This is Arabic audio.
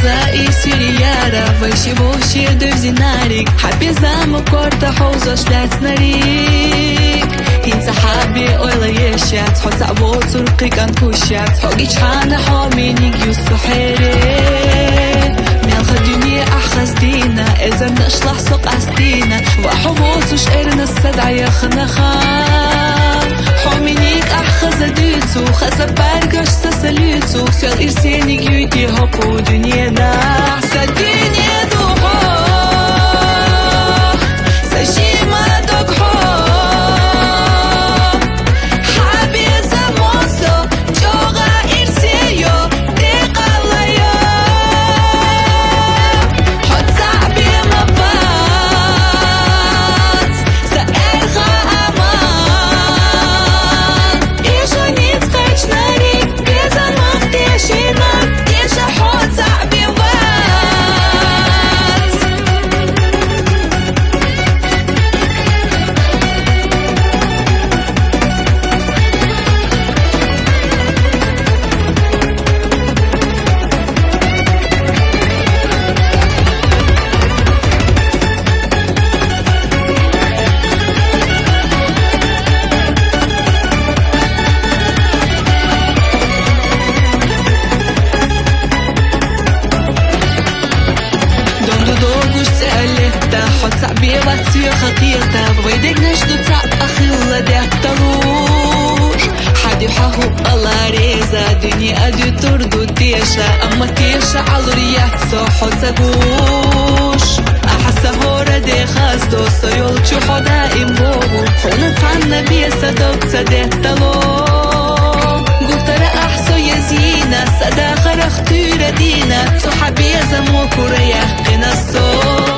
زائي سيريارا ويشي بوشي دفزيناريك حبي زامو كورتا حوزو شلات ناريك هين سحابي اويلا يشات حوت زعبو ترقي كان كوشات حوقي شحانا حومينيك يوسو حيري ميال خدوني أحخز دينا إذا نشلح سوق أستينا وحبوتوش إرنا السدعي خنخا حومينيك أحخز ديتو خزا بارقش سسليتو سيال إرسينيك يوتي هقو دنيانا سديني دوحو سجيما دوحو حابي زموسو جوغا إرسيو ديقاليو حط صعبي مبات سألغا أمان إيشو نيتقاش ناريك بيزا مفتيشينا إيشا حط صعبي وات حط صعبي واتسيو خطيرتا بغيدك نشدو تعب أخيلا ده تروش حدي حاهو الله ريزا دنيا أدو تردو تيشا أما تيشا عالوريات سو حط ساقوش أحسا هورا دي خاصدو سيول چو حدا إمبوغو خونا تانا بيسا دوكتا ده تلو قلتر أحسو يزينا سدا خرخ تورا دينا سو حبيزا مو كورا يحقنا الصوت